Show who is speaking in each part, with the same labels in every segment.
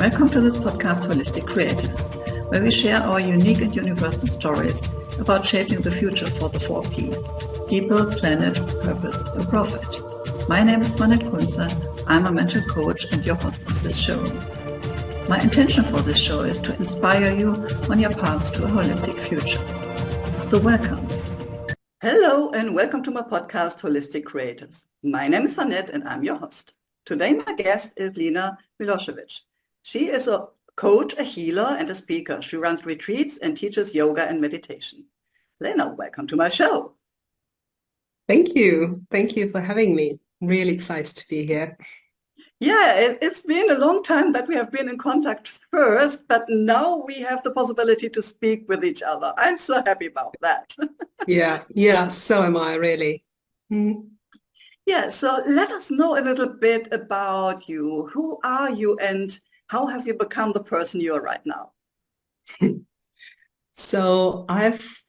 Speaker 1: Welcome to this podcast, Holistic Creators, where we share our unique and universal stories about shaping the future for the 4Ps: people, planet, purpose, and profit. My name is Swanette. I'm a mental coach and your host of this show. My intention for this show is to inspire you on your paths to a holistic future. So welcome. Hello and welcome to my podcast, Holistic Creators. My name is Swanette and I'm your host. Today my guest is Lena Miloschevic. She is a coach, a healer, and a speaker. She runs retreats and teaches yoga and meditation. Lena, welcome to my show.
Speaker 2: Thank you. Thank you for having me. I'm really excited to be here.
Speaker 1: Yeah, it's been a long time that we have been in contact first, but now we have the possibility to speak with each other. I'm so happy about that.
Speaker 2: Yeah, so am I, really.
Speaker 1: Yeah, so let us know a little bit about you. Who are you and how have you become the person you are right now?
Speaker 2: So I've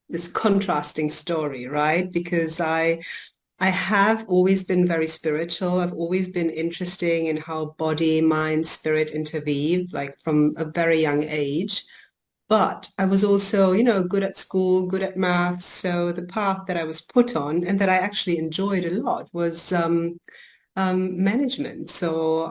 Speaker 2: this contrasting story, right? Because I have always been very spiritual. I've always been interested in how body, mind, spirit interweave, like from a very young age. But I was also, good at school, good at maths. So the path that I was put on and that I actually enjoyed a lot was management. So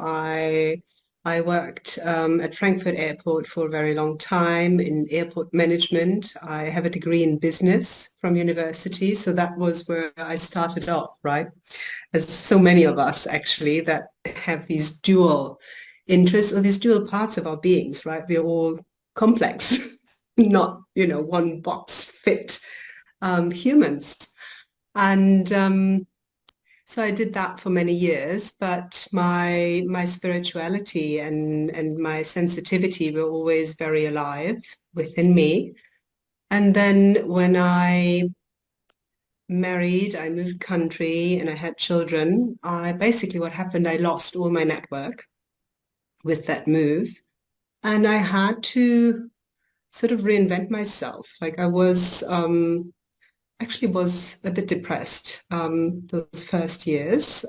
Speaker 2: I worked at Frankfurt Airport for a very long time in airport management. I have a degree in business from university, so that was where I started off, right? As so many of us actually that have these dual interests or these dual parts of our beings, right? We're all complex, not, one box fit humans. And so I did that for many years, but my spirituality and my sensitivity were always very alive within me. And then when I married, I moved country and I had children, I basically what happened, I lost all my network with that move. And I had to sort of reinvent myself. Like I was actually was a bit depressed those first years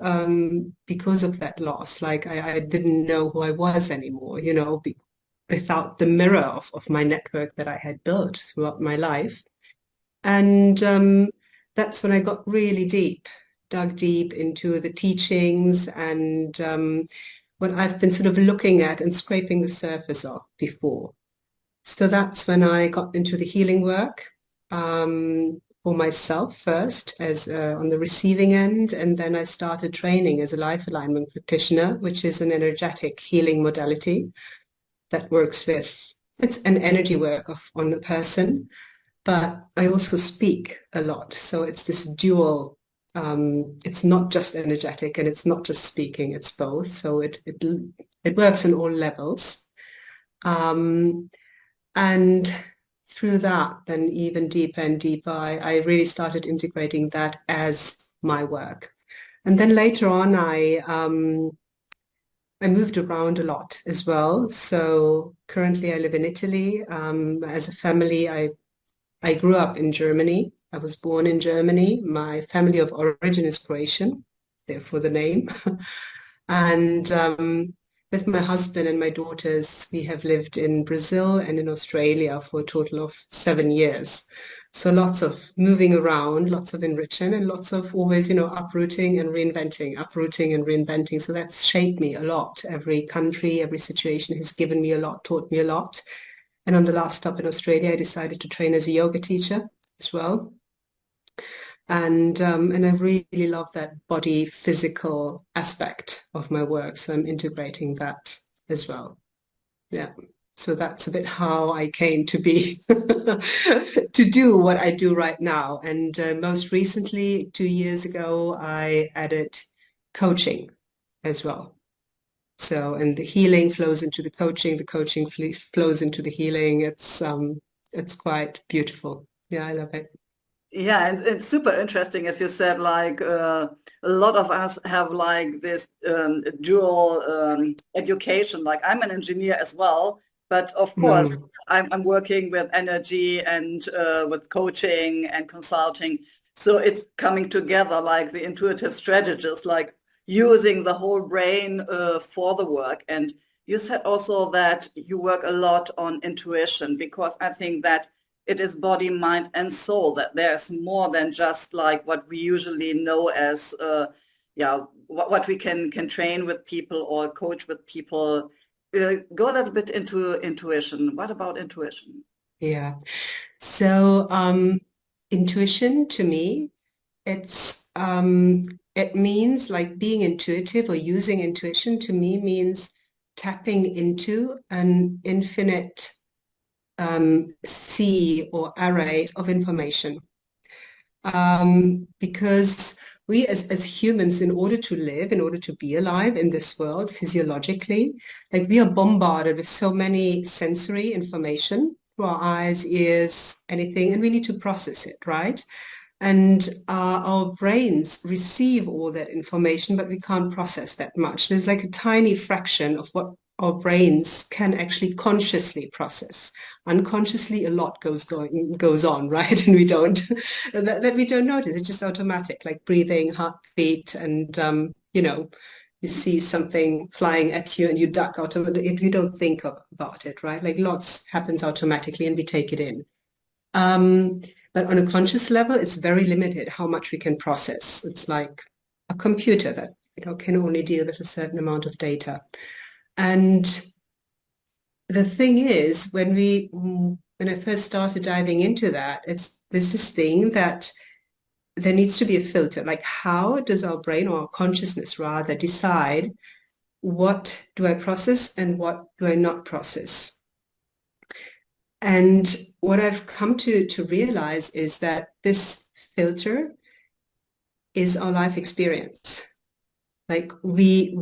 Speaker 2: because of that loss. Like I didn't know who I was anymore, without the mirror of my network that I had built throughout my life. And that's when I got really deep, dug deep into the teachings and what I've been sort of looking at and scraping the surface of before. So that's when I got into the healing work. For myself first as on the receiving end, and then I started training as a life alignment practitioner, which is an energetic healing modality that works with, it's an energy work on a person, but I also speak a lot. So it's this dual, it's not just energetic and it's not just speaking, it's both. So it works on all levels. And through that, then even deeper and deeper, I really started integrating that as my work. And then later on, I moved around a lot as well. So currently I live in Italy. As a family, I grew up in Germany. I was born in Germany. My family of origin is Croatian, therefore the name. And with my husband and my daughters, we have lived in Brazil and in Australia for a total of 7 years. So lots of moving around, lots of enriching, and lots of always, uprooting and reinventing, uprooting and reinventing. So that's shaped me a lot. Every country, every situation has given me a lot, taught me a lot. And on the last stop in Australia, I decided to train as a yoga teacher as well. And I really love that body physical aspect of my work. So I'm integrating that as well. Yeah. So that's a bit how I came to be, to do what I do right now. And most recently, 2 years ago, I added coaching as well. So, and the healing flows into the coaching flows into the healing. It's quite beautiful. Yeah, I love it.
Speaker 1: Yeah, and it's super interesting, as you said, like a lot of us have like this dual education. Like I'm an engineer as well, but of course
Speaker 2: Mm.
Speaker 1: I'm working with energy and with coaching and consulting. So it's coming together like the intuitive strategist, like using the whole brain for the work. And You said also that you work a lot on intuition, because I think that it is body, mind, and soul, that there's more than just like what we usually know as, yeah, what we can train with people or coach with people. Go a little bit into intuition. What about intuition?
Speaker 2: Yeah. So intuition to me, it means like being intuitive or using intuition to me means tapping into an infinite sea or array of information. Because we as humans, in order to live, in order to be alive in this world physiologically, like we are bombarded with so many sensory information through our eyes, ears, anything, and we need to process it, right? And our brains receive all that information, but we can't process that much. There's like a tiny fraction of what our brains can actually consciously process. Unconsciously, a lot goes on, right? And we don't that we don't notice. It's just automatic, like breathing, heartbeat, and you see something flying at you and you duck automatically. You don't think about it, right? Like lots happens automatically, and we take it in. But on a conscious level, it's very limited how much we can process. It's like a computer that can only deal with a certain amount of data. And the thing is, when I first started diving into that, there's this thing that there needs to be a filter. Like, how does our brain, or our consciousness rather, decide what do I process and what do I not process? And what I've come to realize is that this filter is our life experience. Like we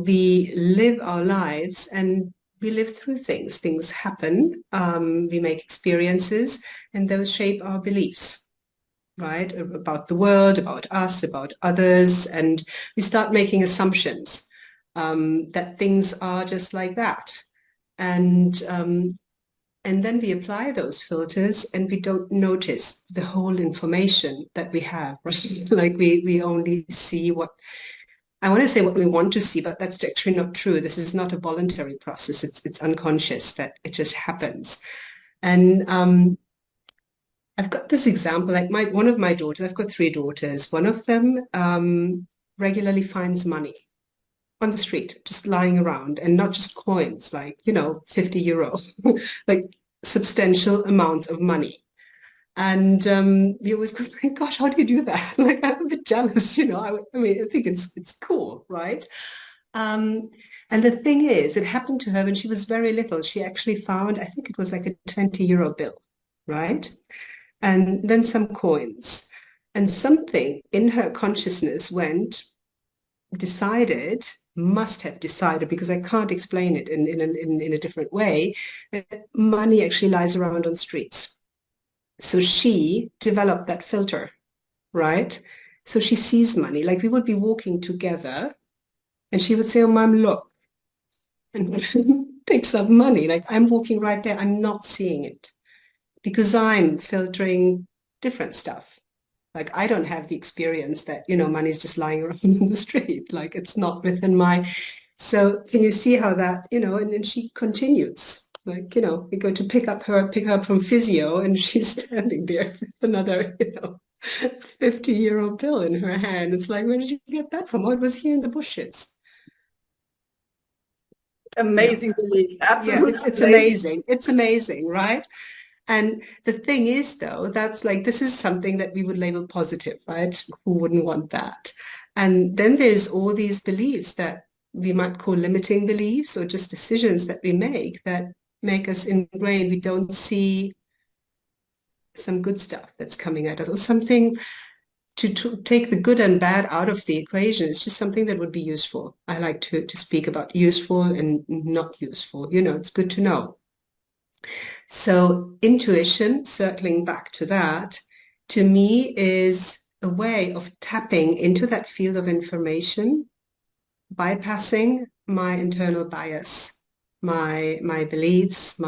Speaker 2: live our lives and we live through things. Things happen. We make experiences, and those shape our beliefs, right? About the world, about us, about others, and we start making assumptions that things are just like that. And then we apply those filters and we don't notice the whole information that we have, right? Like we only see what, I want to say what we want to see, but that's actually not true. This is not a voluntary process. It's unconscious, that it just happens. And I've got this example, like one of my daughters, I've got three daughters. One of them regularly finds money on the street, just lying around, and not just coins, like, 50 euro, like substantial amounts of money. And we always go like, gosh, how do you do that? Like, I'm a bit jealous, I mean, I think it's cool, right? And the thing is, it happened to her when she was very little. She actually found, I think it was like a 20 euro bill, right? And then some coins. And something in her consciousness must have decided, because I can't explain it in a different way, that money actually lies around on streets. So she developed that filter, right? So she sees money. Like we would be walking together and she would say, oh, Mom, look, and picks up money. Like I'm walking right there. I'm not seeing it because I'm filtering different stuff. Like I don't have the experience that, money is just lying around in the street. Like it's not within my, so can you see how that, and then she continues. Like, we go to pick her up from physio, and she's standing there with another, 50-euro bill in her hand. It's like, where did you get that from? Oh, it was here in the bushes.
Speaker 1: Amazing belief. Absolutely.
Speaker 2: Yeah, it's amazing. It's amazing, right? And the thing is, though, that's like, this is something that we would label positive, right? Who wouldn't want that? And then there's all these beliefs that we might call limiting beliefs, or just decisions that we make that make us ingrained. We don't see some good stuff that's coming at us, or something to take the good and bad out of the equation. It's just something that would be useful. I like to speak about useful and not useful. It's good to know. So intuition, circling back to that, to me is a way of tapping into that field of information, bypassing my internal bias, my beliefs,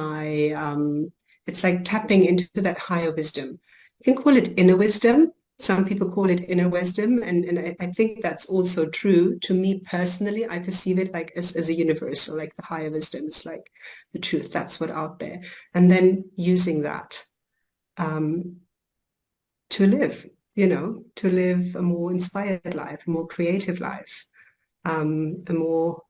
Speaker 2: it's like tapping into that higher wisdom. You can call it inner wisdom, Some people call it inner wisdom, and I think that's also true. To me personally, I perceive it like as a universal, like the higher wisdom is like the truth. That's what out there. And then using that um, to live, to live a more inspired life, a more creative life, a more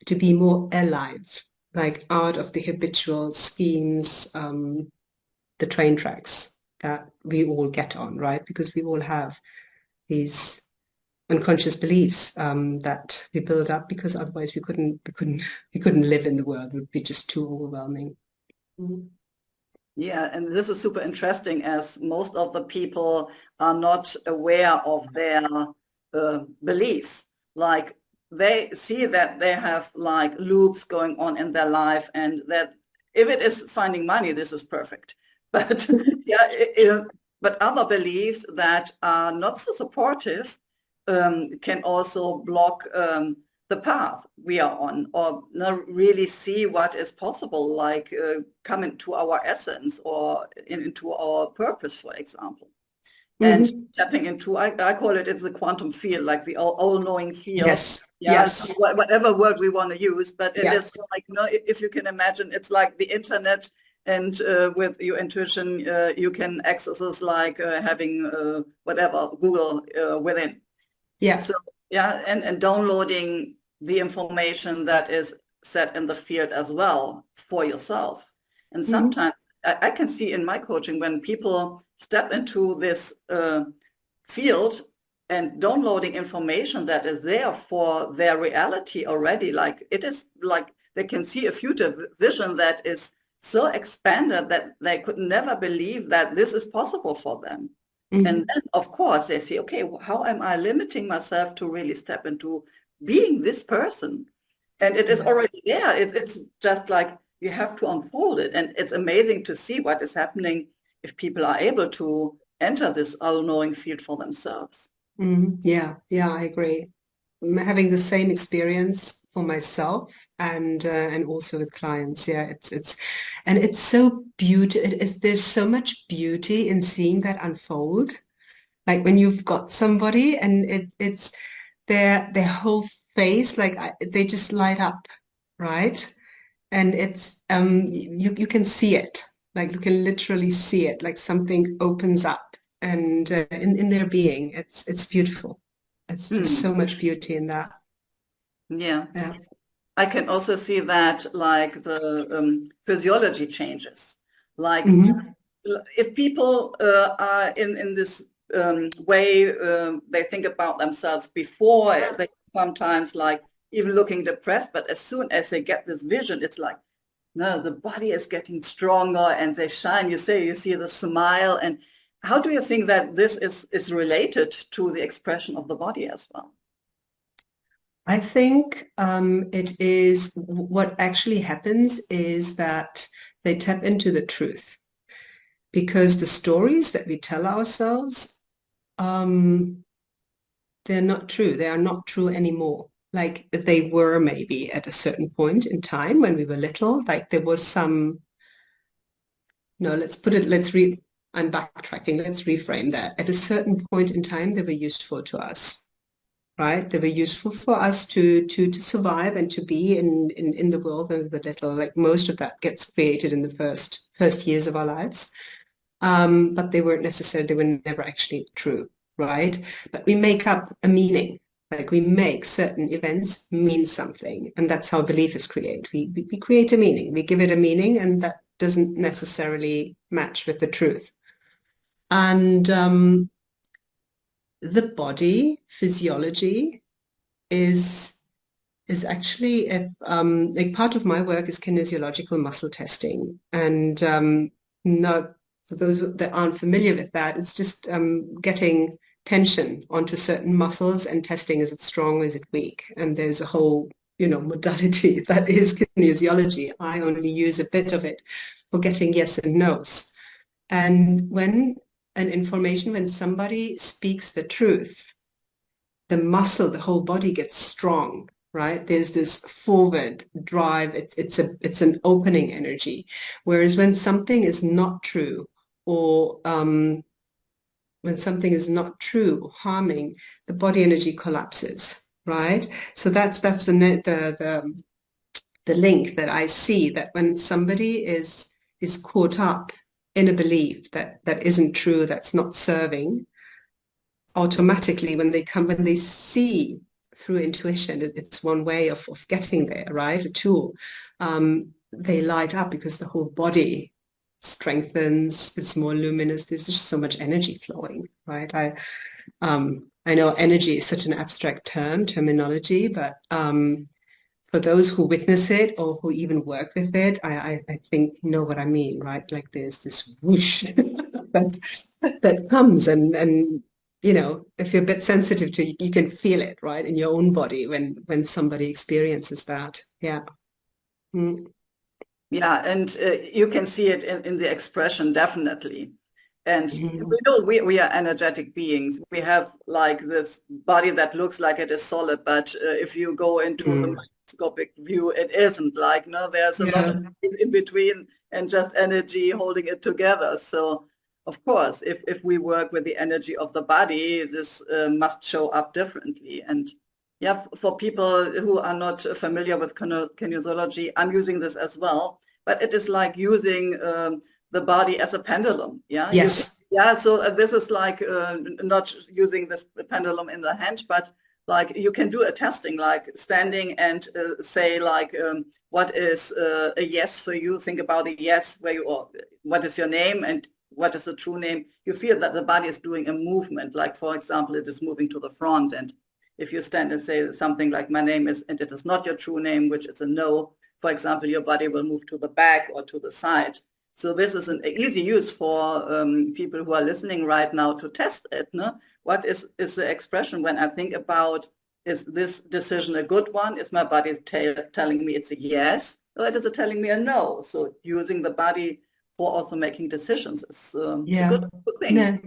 Speaker 2: to be more alive, like out of the habitual schemes, the train tracks that we all get on, right? Because we all have these unconscious beliefs that we build up because otherwise we couldn't live in the world. It would be just too overwhelming.
Speaker 1: Yeah, and this is super interesting as most of the people are not aware of their beliefs. Like they see that they have like loops going on in their life, and that if it is finding money, this is perfect. But yeah, but other beliefs that are not so supportive can also block the path we are on, or not really see what is possible, like come into our essence or into our purpose, for example. And tapping into, I call it, it's the quantum field, like the all-knowing field.
Speaker 2: Yes.
Speaker 1: Yeah,
Speaker 2: Yes.
Speaker 1: so whatever word we want to use, but it
Speaker 2: Yeah.
Speaker 1: is like, if you can imagine, it's like the internet, and with your intuition, you can access this like having whatever, Google within.
Speaker 2: Yeah.
Speaker 1: So yeah, and downloading the information that is set in the field as well for yourself. And sometimes I can see in my coaching when people step into this field and downloading information that is there for their reality already, like it is like they can see a future vision that is so expanded that they could never believe that this is possible for them. And then, of course, they say, okay, how am I limiting myself to really step into being this person? And it is already there. It's just like you have to unfold it. And it's amazing to see what is happening if people are able to enter this all-knowing field for themselves.
Speaker 2: Yeah, I agree. I'm having the same experience for myself and also with clients. Yeah, it's so beautiful. There's so much beauty in seeing that unfold. Like when you've got somebody and it's their whole face, like they just light up, right? And it's you can see it, like you can literally see it, like something opens up and in their being, it's beautiful. There's so much beauty in that.
Speaker 1: Yeah.
Speaker 2: Yeah.
Speaker 1: I can also see that like the physiology changes. Like if people are in this way they think about themselves before, they sometimes like even looking depressed, but as soon as they get this vision, it's like, no, the body is getting stronger and they shine. You see the smile. And how do you think that this is related to the expression of the body as well?
Speaker 2: I think it is what actually happens is that they tap into the truth because the stories that we tell ourselves, they're not true. They are not true anymore. Like they were maybe at a certain point in time when we were little, like there was some, no, I'm backtracking. Let's reframe that. At a certain point in time, they were useful to us, right? They were useful for us to survive and to be in the world when we were little. Like most of that gets created in the first years of our lives. But they weren't necessary, they were never actually true, right? But we make up a meaning. Like we make certain events mean something, and that's how belief is created. We create a meaning, we give it a meaning, and that doesn't necessarily match with the truth. And the body physiology is actually like part of my work is kinesiological muscle testing, and not for those that aren't familiar with that, it's just getting tension onto certain muscles and testing is it strong, is it weak, and there's a whole modality that is kinesiology. I only use a bit of it for getting yes and no's. And when somebody speaks the truth, the muscle, the whole body gets strong, right? There's this forward drive. It's an opening energy. Whereas when something is not true or when something is not true or harming, the body energy collapses, right? So that's the link that I see, that when somebody is caught up in a belief that isn't true, that's not serving, automatically when they see through intuition, it's one way of getting there, right? A tool. They light up because the whole body strengthens, it's more luminous, there's just so much energy flowing, right? I know energy is such an abstract terminology, but for those who witness it or who even work with it, I think you know what I mean, right? Like there's this whoosh that comes, and you know, if you're a bit sensitive to it, you can feel it, right, in your own body when somebody experiences that. Yeah. Mm.
Speaker 1: Yeah, and you can see it in the expression, definitely. And
Speaker 2: Mm.
Speaker 1: we know we are energetic beings. We have like this body that looks like it is solid, but if you go into the
Speaker 2: Mm.
Speaker 1: microscopic view, it isn't. Like, no, there's a lot
Speaker 2: Yeah.
Speaker 1: of space in between and just energy holding it together. So, of course, if we work with the energy of the body, this must show up differently. And yeah, for people who are not familiar with kinesiology, I'm using this as well, but it is like using the body as a pendulum. Yeah,
Speaker 2: Yes.
Speaker 1: so this is like not using this pendulum in the hand, but like you can do a testing, like standing and say like, what is a yes for you? Think about a yes, where you, or what is your name and what is the true name? You feel that the body is doing a movement, like for example, it is moving to the front. And if you stand and say something like my name is, and it is not your true name, which is a no, for example, your body will move to the back or to the side. So this is an easy use for people who are listening right now to test it. No? What is the expression when I think about, is this decision a good one? Is my body telling me it's a yes, or is it telling me a no? So using the body for also making decisions is a
Speaker 2: Yeah.
Speaker 1: good thing.
Speaker 2: No.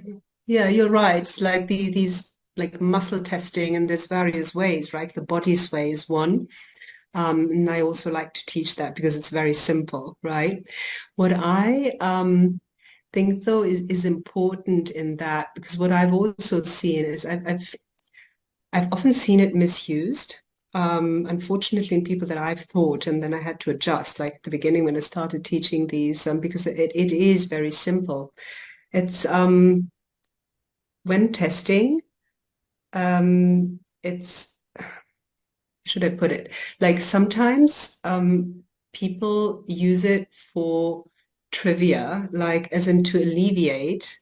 Speaker 2: Yeah, you're right. Like these like muscle testing, and there's various ways, right? The body sway is one. And I also like to teach that because it's very simple, right? What I think though is important in that, because what I've also seen is I've often seen it misused. Unfortunately, in people that I've taught, and then I had to adjust, like at the beginning when I started teaching these, because it is very simple. It's when testing, it's, should I put it? Like sometimes people use it for trivia, like as in to alleviate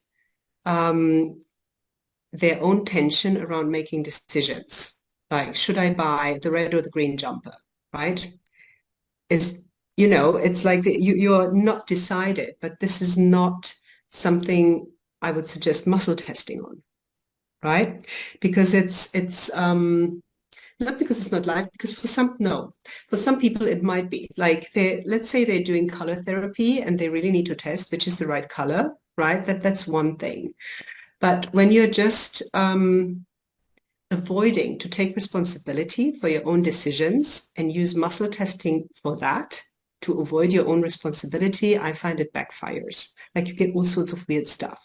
Speaker 2: their own tension around making decisions. Like, should I buy the red or the green jumper, right? Is, you know, it's like you're not decided, but this is not something I would suggest muscle testing on, right? Because it's not because it's not live, because for some, no. For some people, it might be. Like, let's say they're doing color therapy and they really need to test which is the right color, right? That's one thing. But when you're just avoiding to take responsibility for your own decisions and use muscle testing for that, to avoid your own responsibility, I find it backfires. Like you get all sorts of weird stuff.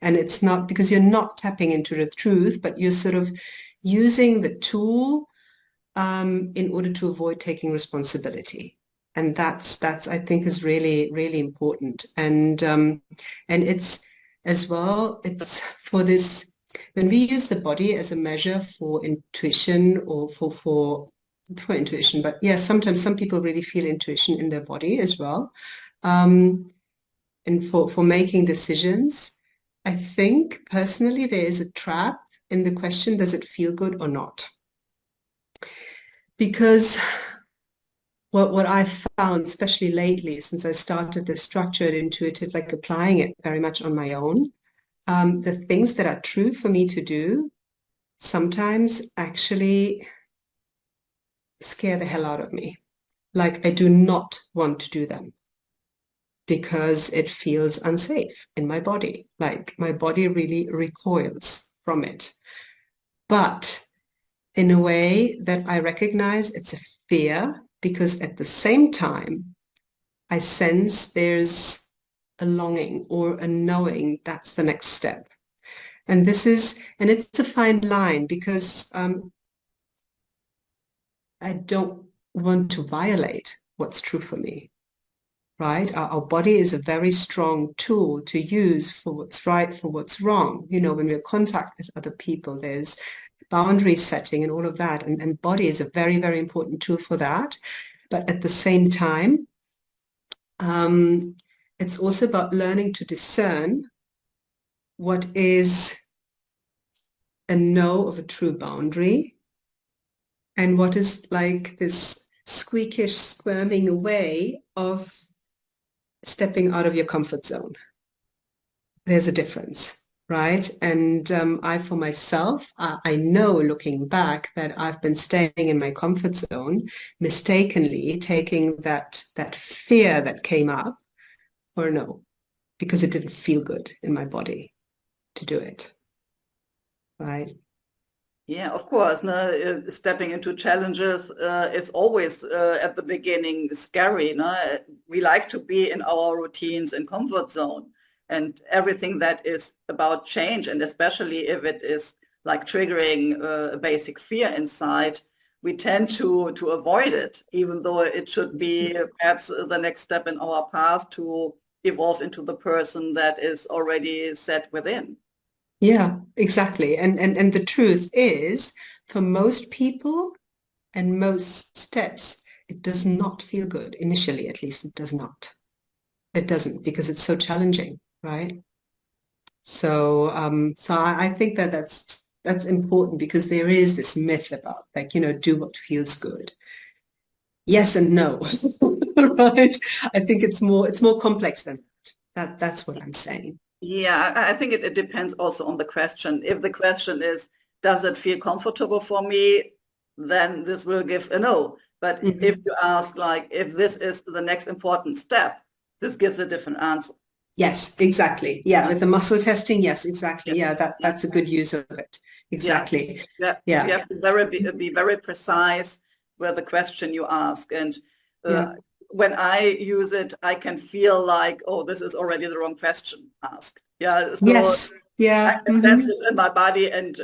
Speaker 2: And it's not because you're not tapping into the truth, but you're sort of using the tool in order to avoid taking responsibility. And that's I think is really, really important. And it's as well, it's for this, when we use the body as a measure for intuition or for intuition, but yeah, sometimes some people really feel intuition in their body as well. And for making decisions, I think personally there is a trap in the question, does it feel good or not? Because what I've found, especially lately, since I started the structured intuitive, like applying it very much on my own, the things that are true for me to do sometimes actually scare the hell out of me. Like I do not want to do them because it feels unsafe in my body. Like my body really recoils from it. But in a way that I recognize it's a fear, because at the same time, I sense there's a longing or a knowing that's the next step. And it's a fine line because I don't want to violate what's true for me, right? Our body is a very strong tool to use for what's right, for what's wrong. You know, when we're in contact with other people, there's boundary setting and all of that. And body is a very, very important tool for that. But at the same time, it's also about learning to discern what is a no of a true boundary and what is like this squeakish squirming away of stepping out of your comfort zone. There's a difference, right? And I, for myself, I know looking back that I've been staying in my comfort zone, mistakenly taking that fear that came up for a no, because it didn't feel good in my body to do it, right?
Speaker 1: Yeah, of course. No, stepping into challenges is always at the beginning scary. No? We like to be in our routines and comfort zone, and everything that is about change, and especially if it is like triggering a basic fear inside, we tend to avoid it, even though it should be perhaps the next step in our path to evolve into the person that is already set within.
Speaker 2: Yeah, exactly. And the truth is, for most people and most steps, it does not feel good. Initially, at least, it does not. It doesn't because it's so challenging, right? So, I think that that's important because there is this myth about like, you know, do what feels good. Yes and no, right? I think it's more complex than that. That's what I'm saying.
Speaker 1: Yeah, I think it depends also on the question. If the question is, does it feel comfortable for me? Then this will give a no. But if
Speaker 2: Mhm.
Speaker 1: you ask, like, if this is the next important step, this gives a different answer.
Speaker 2: Yes, exactly. Yeah,
Speaker 1: Yeah,
Speaker 2: with the muscle testing, yes, exactly.
Speaker 1: yeah,
Speaker 2: Yeah,
Speaker 1: yeah,
Speaker 2: that's a good use of it.
Speaker 1: yeah.
Speaker 2: Exactly.
Speaker 1: Yeah. You
Speaker 2: Yeah.
Speaker 1: have to be very precise with the question you ask. And uh,
Speaker 2: Yeah.
Speaker 1: when I use it, I can feel like, oh, this is already the wrong question asked. Yeah, so
Speaker 2: Yes.
Speaker 1: I
Speaker 2: Yeah.
Speaker 1: can sense it in my body, and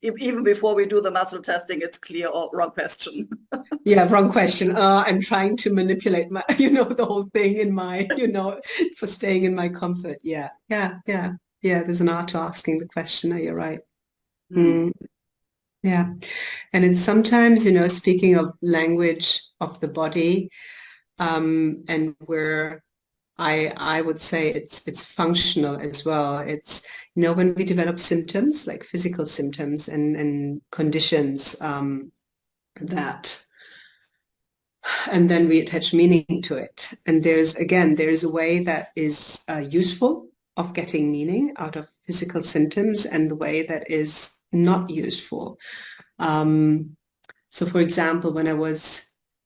Speaker 1: even before we do the muscle testing, it's clear or wrong question.
Speaker 2: Yeah, wrong question. I'm trying to manipulate my, the whole thing in my, for staying in my comfort. Yeah. Yeah. Yeah. Yeah. There's an art to asking the question. You're right.
Speaker 1: Hmm.
Speaker 2: Mm, yeah. And it's sometimes, speaking of language of the body, and where I would say it's functional as well. It's, when we develop symptoms like physical symptoms and conditions, that and then we attach meaning to it. And there's a way that is useful of getting meaning out of physical symptoms and the way that is not useful. Um, so, for example, when I was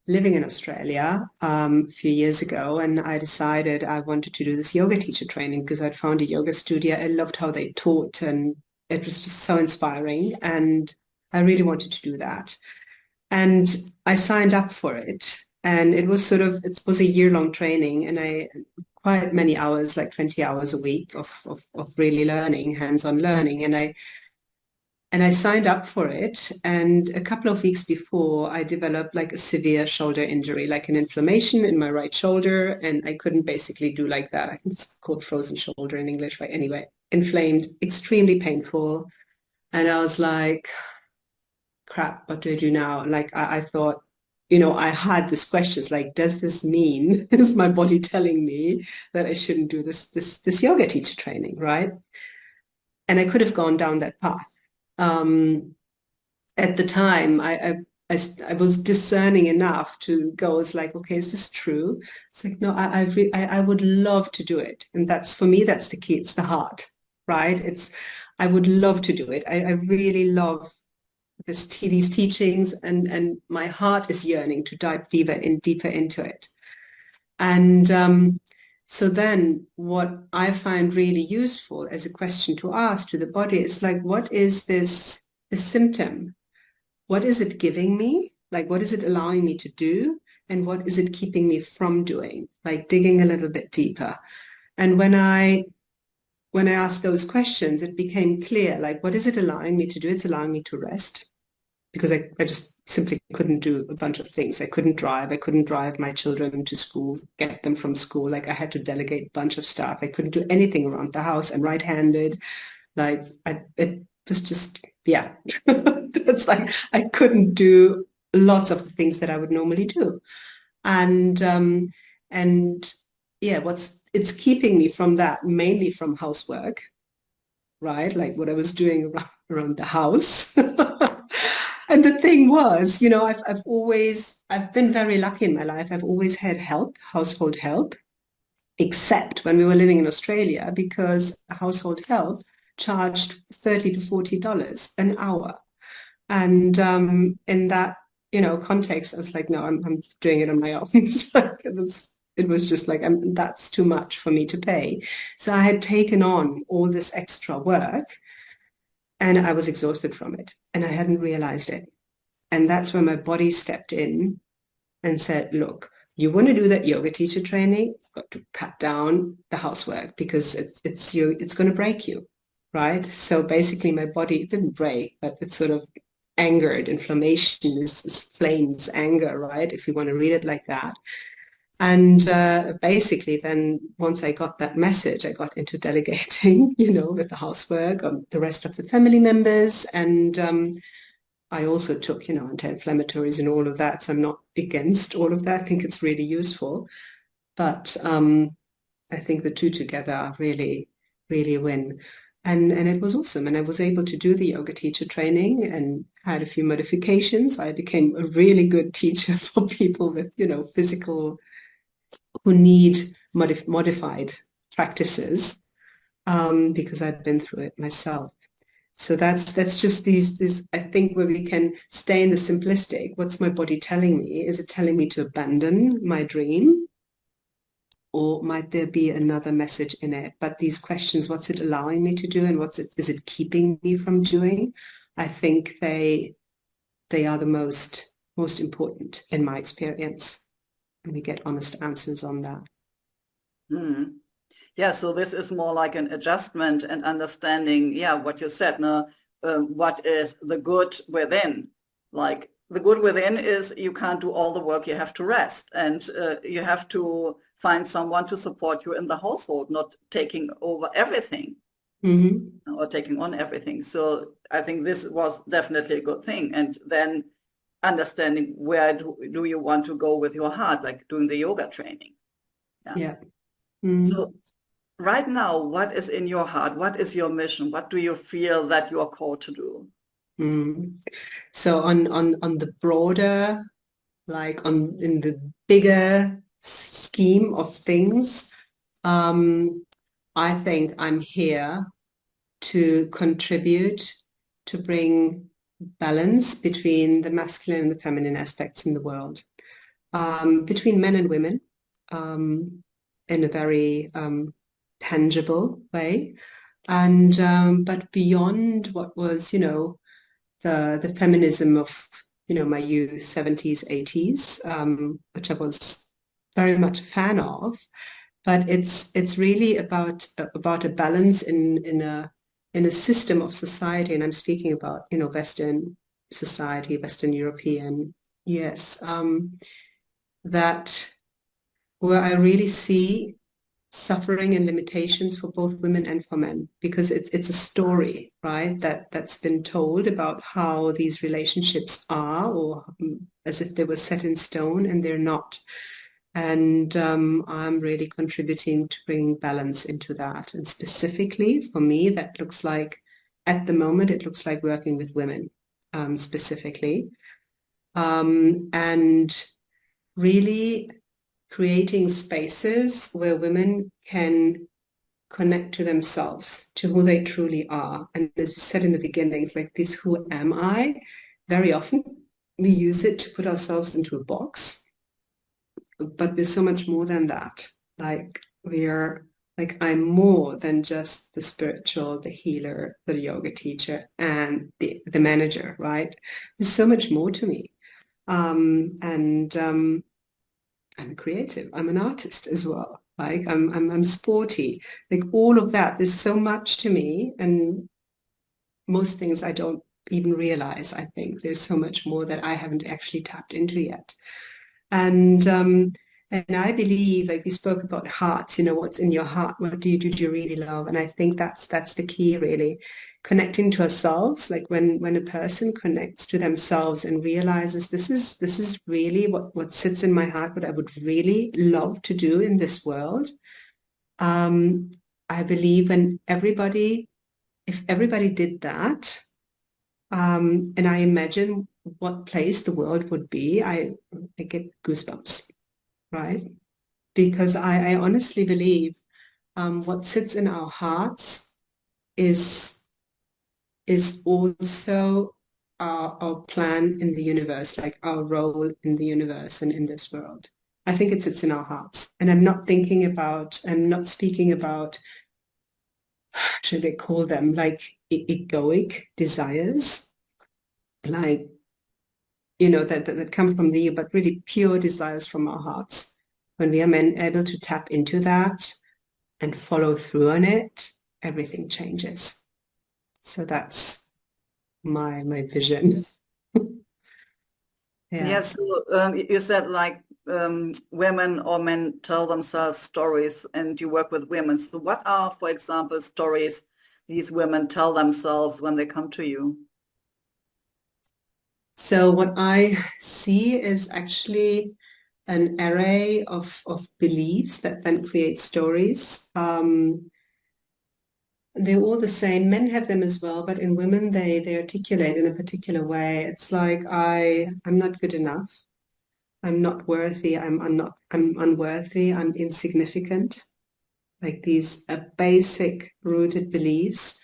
Speaker 2: living in Australia a few years ago, and I decided I wanted to do this yoga teacher training because I'd found a yoga studio. I loved how they taught, and it was just so inspiring. And I really wanted to do that. And I signed up for it. And it was a year-long training, and I quite many hours, like 20 hours a week of really learning, hands-on learning. And I signed up for it. And a couple of weeks before, I developed like a severe shoulder injury, like an inflammation in my right shoulder. And I couldn't basically do like that. I think it's called frozen shoulder in English, right? Anyway, inflamed, extremely painful. And I was like, crap, what do I do now? Like I thought, I had this questions like, does this mean, is my body telling me that I shouldn't do this yoga teacher training, right? And I could have gone down that path. Um, at the time, I was discerning enough to go, it's like, okay, is this true? It's like, no, I would love to do it. And that's, for me, that's the key. It's the heart, right? I would love to do it. I really love these teachings, and my heart is yearning to dive deeper into it. And so then what I find really useful as a question to ask to the body is like, what is this symptom? What is it giving me? Like, what is it allowing me to do? And what is it keeping me from doing? Like digging a little bit deeper. And when I when I asked those questions, it became clear, like, what is it allowing me to do? It's allowing me to rest, because I just simply couldn't do a bunch of things. I couldn't drive. I couldn't drive my children to school, get them from school. Like, I had to delegate a bunch of stuff. I couldn't do anything around the house. I'm right-handed. Like, it was just, yeah. It's like I couldn't do lots of the things that I would normally do. And yeah, it's keeping me from that, mainly from housework, right? Like what I was doing around the house. And the thing was, I've been very lucky in my life. I've always had help, household help, except when we were living in Australia, because household help charged $30 to $40 an hour. And in that, context, I was like, no, I'm doing it on my own. It was just like, that's too much for me to pay. So I had taken on all this extra work, and I was exhausted from it, and I hadn't realized it. And that's where my body stepped in and said, look, you want to do that yoga teacher training, you've got to cut down the housework, because it's going to break you, right? So basically my body, it didn't break, but it sort of angered. Inflammation is flames, anger, right? If you want to read it like that. And basically then once I got that message, I got into delegating, with the housework on the rest of the family members. And I also took, anti-inflammatories and all of that. So I'm not against all of that. I think it's really useful. But I think the two together are really, really a win. And it was awesome. And I was able to do the yoga teacher training and had a few modifications. I became a really good teacher for people with, physical, who need modified practices, because I've been through it myself. So that's just these I think, where we can stay in the simplistic. What's my body telling me? Is it telling me to abandon my dream? Or might there be another message in it? But these questions, what's it allowing me to do, and is it keeping me from doing? I think they are the most important in my experience. And we get honest answers on that.
Speaker 1: Mm. Yeah, so this is more like an adjustment and understanding, yeah, what you said, no? What is the good within? Like the good within is you can't do all the work, you have to rest, and you have to find someone to support you in the household, not taking over everything. Mm-hmm. Or taking on everything. So I think this was definitely a good thing. And then understanding where do you want to go with your heart, like doing the yoga training.
Speaker 2: Yeah. Mm-hmm.
Speaker 1: So right now, what is in your heart? What is your mission? What do you feel that you are called to do?
Speaker 2: So on the broader, like in the bigger scheme of things, I think I'm here to contribute to bring balance between the masculine and the feminine aspects in the world, between men and women, in a very tangible way, and but beyond what was, the feminism of, my youth, 70s, 80s, which I was very much a fan of. But it's really about a balance in a system of society, and I'm speaking about, Western society, Western European, yes, that where I really see suffering and limitations for both women and for men, because it's a story, right, that's been told about how these relationships are, or as if they were set in stone, and they're not. And I'm really contributing to bring balance into that. And specifically for me, that looks like, at the moment, it looks like working with women, specifically, and really creating spaces where women can connect to themselves, to who they truly are. And as we said in the beginning, it's like this, who am I? Very often we use it to put ourselves into a box. But we're so much more than that. Like I'm more than just the spiritual, the healer, the yoga teacher, and the manager, right? There's so much more to me. And I'm creative. I'm an artist as well. like I'm sporty, like all of that. There's so much to me, and most things I don't even realize. I think there's so much more that I haven't actually tapped into yet. And I believe, like we spoke about hearts, you know, what's in your heart, what do you really love? And I think that's the key, really, connecting to ourselves. Like when a person connects to themselves and realizes this is really what sits in my heart, what I would really love to do in this world. I believe if everybody did that, and I imagine what place the world would be, I get goosebumps, right? Because I honestly believe what sits in our hearts is also our plan in the universe, like our role in the universe and in this world. I think it sits in our hearts. And I'm not speaking about, should I call them like egoic desires, like, you know, that come from the, but really pure desires from our hearts. When we are able to tap into that and follow through on it, everything changes. So that's my vision. Yeah.
Speaker 1: Yes, so, you said like women or men tell themselves stories and you work with women. So what are, for example, stories these women tell themselves when they come to you?
Speaker 2: So what I see is actually an array of beliefs that then create stories. They're all the same. Men have them as well, but in women they articulate in a particular way. It's like I'm not good enough. I'm not worthy. I'm unworthy. I'm insignificant. Like these basic rooted beliefs.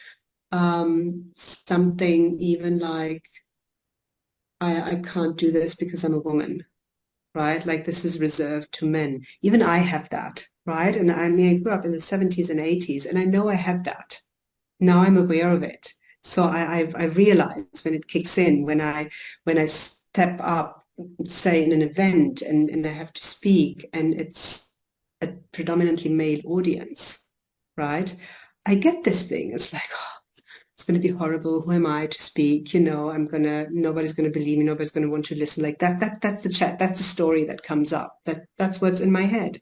Speaker 2: Something even like I can't do this because I'm a woman, right? Like this is reserved to men. Even I have that, right? And I mean, I grew up in the 70s and 80s, and I know I have that. Now I'm aware of it. So I realize when it kicks in, when I step up, say in an event and I have to speak and it's a predominantly male audience, right? I get this thing. It's like, oh, it's going to be horrible. Who am I to speak? You know, nobody's going to believe me. Nobody's going to want to listen. Like that's the chat. That's the story that comes up. That's what's in my head.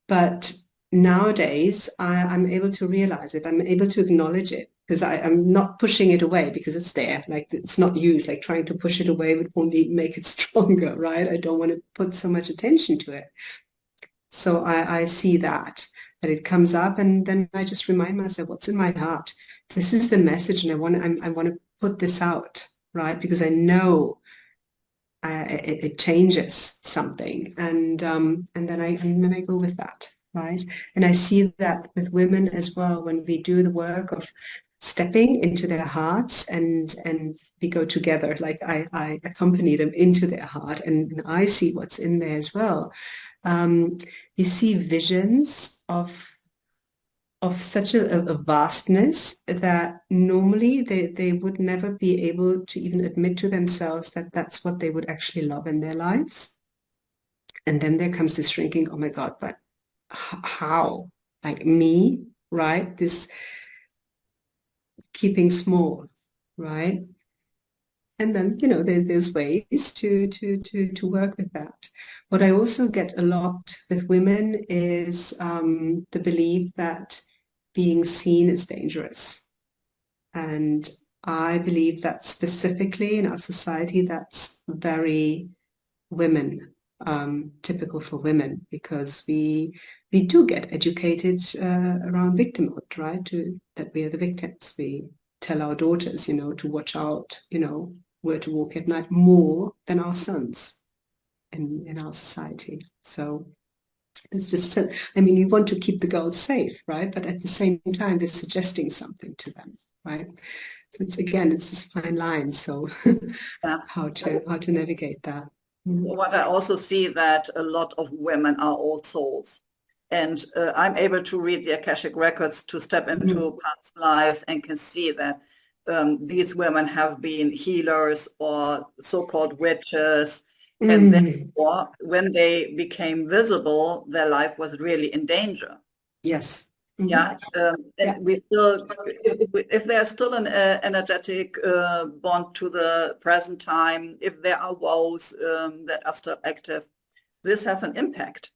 Speaker 2: But nowadays, I'm able to realize it. I'm able to acknowledge it because I'm not pushing it away because it's there. Like it's not used. Like trying to push it away would only make it stronger, right? I don't want to put so much attention to it. So I see that it comes up, and then I just remind myself, what's in my heart? This is the message, and I want to put this out, right? Because I know it changes something, and then I go with that, right? And I see that with women as well when we do the work of stepping into their hearts and we go together. Like I accompany them into their heart, and I see what's in there as well. You see visions of such a vastness that normally they would never be able to even admit to themselves that that's what they would actually love in their lives. And then there comes this shrinking, oh my God, but how? Like me, right? This keeping small, right? And then, you know, there's ways to work with that. What I also get a lot with women is the belief that being seen is dangerous. And I believe that specifically in our society, that's very women, typical for women, because we do get educated around victimhood, right? That we are the victims. We tell our daughters, you know, to watch out, you know, where to walk at night more than our sons in our society. So it's just, I mean, we want to keep the girls safe, right? But at the same time, we're suggesting something to them, right? So it's this fine line. So
Speaker 1: Yeah.
Speaker 2: how to navigate that.
Speaker 1: What I also see that a lot of women are old souls. And I'm able to read the Akashic records to step into past lives and can see that these women have been healers or so-called witches. And
Speaker 2: Mm.
Speaker 1: therefore, when they became visible, their life was really in danger.
Speaker 2: Yes. Mm-hmm.
Speaker 1: Yeah,
Speaker 2: Yeah.
Speaker 1: and we still, if there's still an energetic bond to the present time, if there are woes that are still active, this has an impact.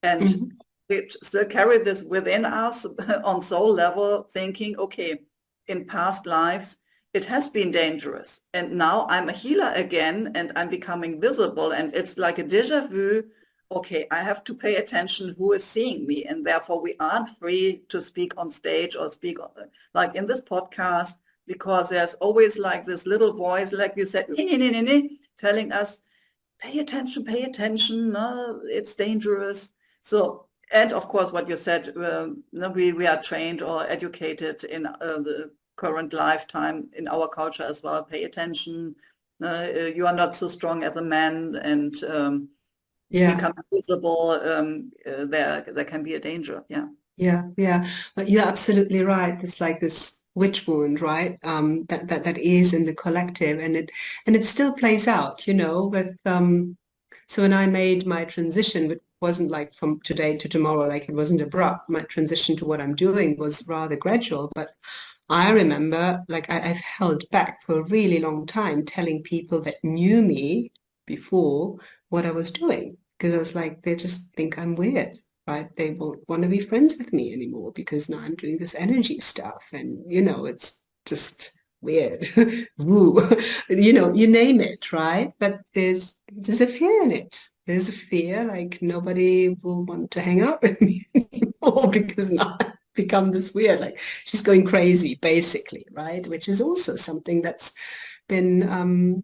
Speaker 1: And
Speaker 2: Mm-hmm.
Speaker 1: we still carry this within us on soul level, thinking, okay, in past lives, it has been dangerous. And now I'm a healer again and I'm becoming visible. And it's like a déjà vu. Okay, I have to pay attention who is seeing me. And therefore, we aren't free to speak on stage or speak like in this podcast, because there's always like this little voice, like you said, telling us, pay attention, no, it's dangerous. So, and of course, what you said, we are trained or educated in the current lifetime in our culture as well. Pay attention. You are not so strong as a man, and
Speaker 2: Yeah.
Speaker 1: become visible. There can be a danger. Yeah.
Speaker 2: Yeah. Yeah. But you're absolutely right. There's like this witch wound, right? That is in the collective, and it still plays out, with so when I made my transition, it wasn't like from today to tomorrow, like it wasn't abrupt. My transition to what I'm doing was rather gradual, but I remember like I've held back for a really long time telling people that knew me before what I was doing because I was like, they just think I'm weird, right? They won't want to be friends with me anymore because now I'm doing this energy stuff and, it's just weird. Woo. You name it, right? But there's a fear in it. There's a fear like nobody will want to hang out with me anymore because now I've become this weird, like she's going crazy, basically, right? Which is also something that's been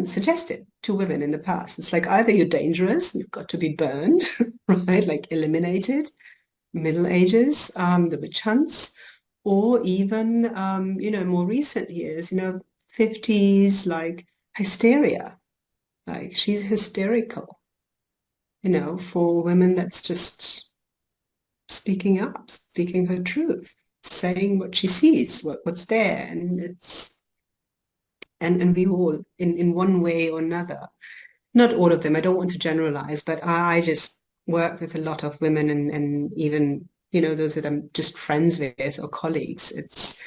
Speaker 2: suggested to women in the past. It's like either you're dangerous, you've got to be burned, right? Like eliminated, Middle Ages, the witch hunts, or even, more recent years, 50s, like hysteria, like she's hysterical, for women that's just speaking up, speaking her truth, saying what she sees, what's there. And and we all, in one way or another, not all of them, I don't want to generalize, but I just work with a lot of women and even, those that I'm just friends with or colleagues. It's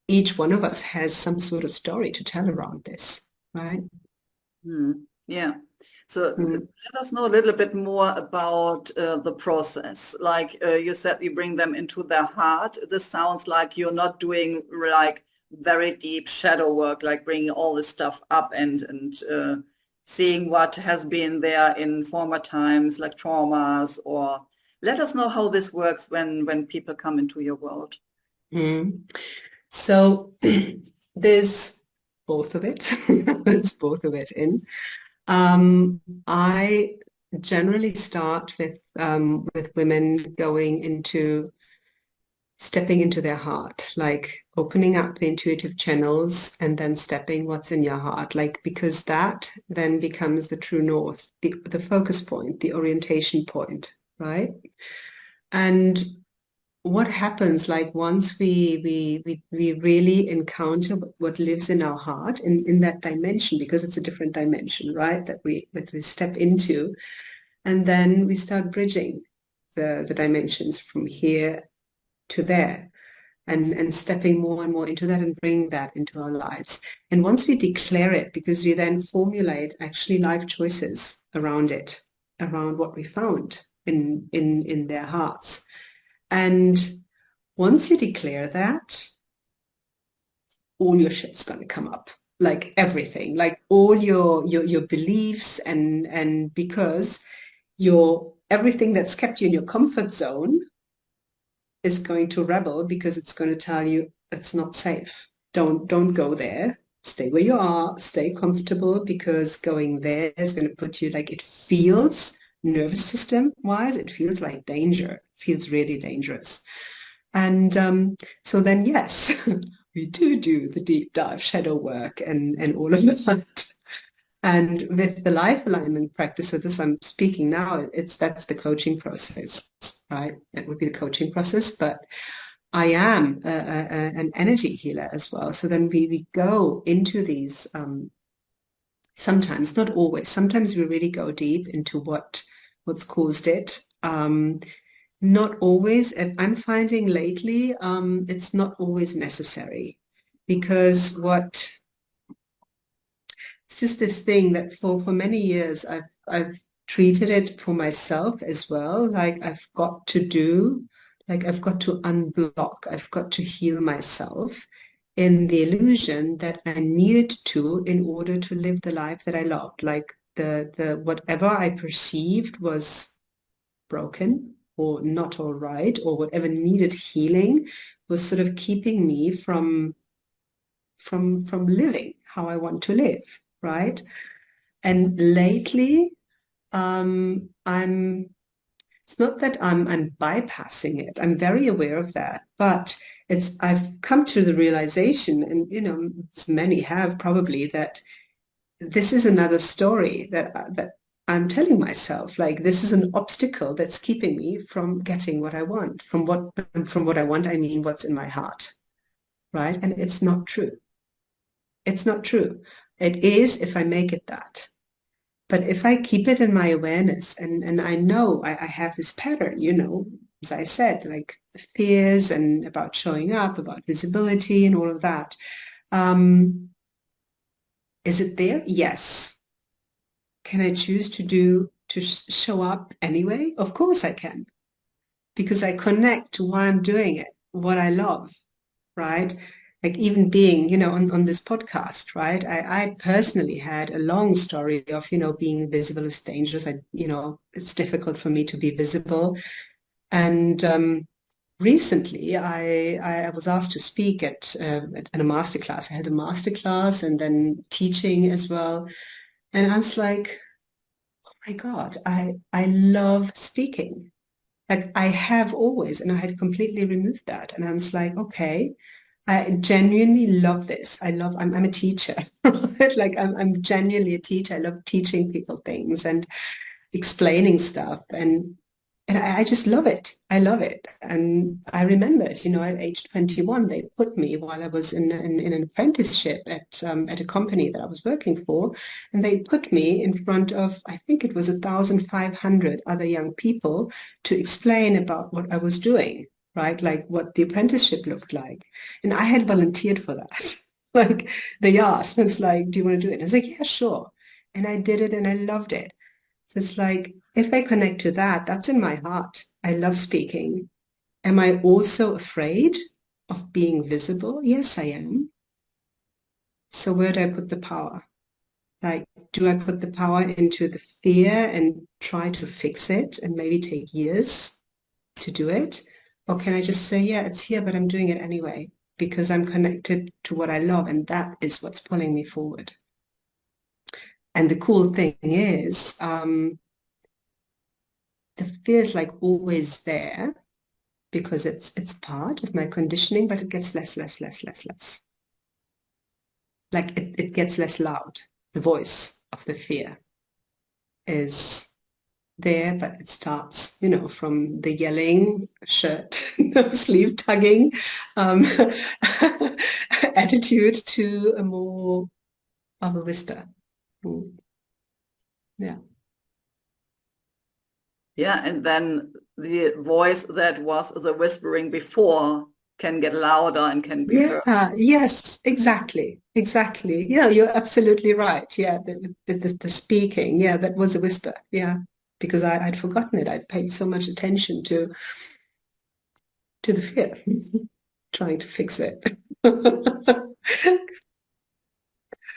Speaker 2: each one of us has some sort of story to tell around this, right?
Speaker 1: Yeah. So
Speaker 2: Mm.
Speaker 1: let us know a little bit more about the process. Like you said, you bring them into their heart. This sounds like you're not doing like very deep shadow work, like bringing all this stuff up and seeing what has been there in former times, like traumas. Or let us know how this works when people come into your world.
Speaker 2: Mm. So there's both of it. There's both of it in. I generally start with women stepping into their heart, like opening up the intuitive channels and then stepping what's in your heart, like because that then becomes the true north, the focus point, the orientation point, right? And what happens like once we really encounter what lives in our heart in that dimension, because it's a different dimension, right, that we step into, and then we start bridging the dimensions from here to there and stepping more and more into that and bringing that into our lives. And once we declare it, because we then formulate actually life choices around it, around what we found in their hearts. And once you declare that, all your shit's going to come up, like everything, like all your beliefs and because your everything that's kept you in your comfort zone is going to rebel because it's going to tell you it's not safe. Don't go there. Stay where you are. Stay comfortable because going there is going to put you like it feels nervous system wise. It feels like danger. It feels really dangerous. And so then, yes, we do the deep dive shadow work and all of that. And with the life alignment practice, so this I'm speaking now, that's the coaching process, right? That would be the coaching process, but I am an energy healer as well. So then we go into these sometimes, not always. Sometimes we really go deep into what's caused it. Not always. I'm finding lately, it's not always necessary, because it's just this thing that for many years I've treated it for myself as well. Like I've got to unblock, I've got to heal myself in the illusion that I needed to in order to live the life that I loved. Like the whatever I perceived was broken or not all right, or whatever needed healing was sort of keeping me from living how I want to live, right? And lately, it's not that I'm bypassing it. I'm very aware of that, but I've come to the realization, and as many have probably, that this is another story that I'm telling myself. Like, this is an obstacle that's keeping me from getting what I want. From what I want, I mean what's in my heart, right? And it's not true. It's not true. It is if I make it that. But if I keep it in my awareness, and I know I have this pattern, as I said, like fears and about showing up, about visibility and all of that. Is it there? Yes. Can I choose to show up anyway? Of course I can, because I connect to why I'm doing it, what I love, right? Like even being, on this podcast, right? I personally had a long story of, being visible is dangerous. It's difficult for me to be visible. And recently I was asked to speak at a masterclass. I had a masterclass and then teaching as well. And I was like, oh my God, I love speaking. Like I have always, and I had completely removed that. And I was like, okay, I genuinely love this. I'm a teacher, right? Like I'm genuinely a teacher. I love teaching people things and explaining stuff. And I just love it. I love it. And I remembered, at age 21, they put me while I was in an apprenticeship at a company that I was working for. And they put me in front of, I think it was 1,500 other young people to explain about what I was doing, right? Like what the apprenticeship looked like. And I had volunteered for that. Like they asked, and it's like, do you want to do it? I was like, yeah, sure. And I did it and I loved it. So it's like, if I connect to that, that's in my heart. I love speaking. Am I also afraid of being visible? Yes, I am. So where do I put the power? Like, do I put the power into the fear and try to fix it and maybe take years to do it? Or can I just say, yeah, it's here, but I'm doing it anyway because I'm connected to what I love, and that is what's pulling me forward. And the cool thing is, the fear is like always there because it's part of my conditioning, but it gets less. Like it gets less loud. The voice of the fear is there, but it starts, from the yelling, shirt, sleeve tugging, attitude to a more of a whisper. Yeah.
Speaker 1: Yeah, and then the voice that was the whispering before can get louder and can be heard.
Speaker 2: Yeah, yes, exactly. Yeah, you're absolutely right. Yeah, the speaking, yeah, that was a whisper. Yeah, because I'd forgotten it. I'd paid so much attention to the fear, trying to fix it.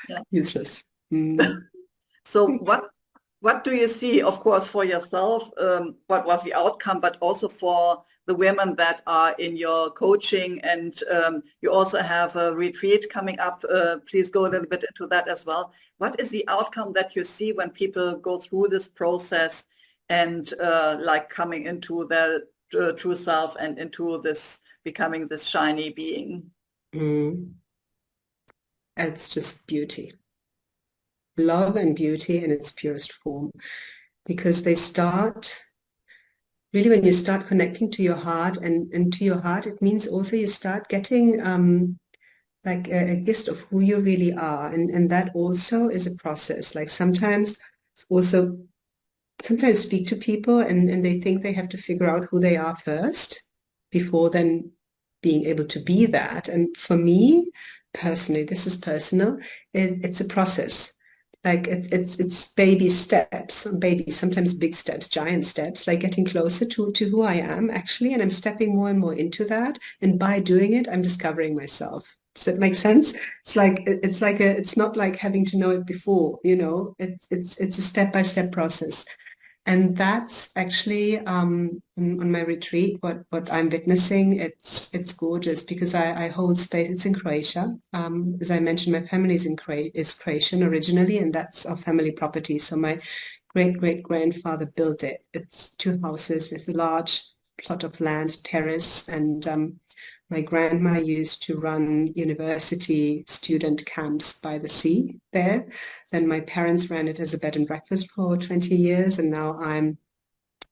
Speaker 1: Yeah.
Speaker 2: Useless.
Speaker 1: So what do you see, of course, for yourself? What was the outcome, but also for the women that are in your coaching, and you also have a retreat coming up. Please go a little bit into that as well. What is the outcome that you see when people go through this process and like coming into their true self and into this becoming this shiny being?
Speaker 2: It's just beauty. Love and beauty in its purest form, because they start really when you start connecting to your heart, and to your heart, it means also you start getting like a gist of who you really are. And that also is a process. Like sometimes speak to people and they think they have to figure out who they are first before then being able to be that. And for me, personally, this is personal, it's a process. Like it's baby steps, baby, sometimes big steps, giant steps, like getting closer to who I am actually. And I'm stepping more and more into that. And by doing it, I'm discovering myself. Does that make sense? It's not like having to know it before, you know, it's a step-by-step process. And that's actually on my retreat, what I'm witnessing. It's gorgeous because I hold space. It's in Croatia. As I mentioned, my family is Croatian originally, and that's our family property. So my great-great-grandfather built it. It's two houses with a large plot of land, terrace, and my grandma used to run university student camps by the sea there. Then my parents ran it as a bed and breakfast for 20 years, and now I'm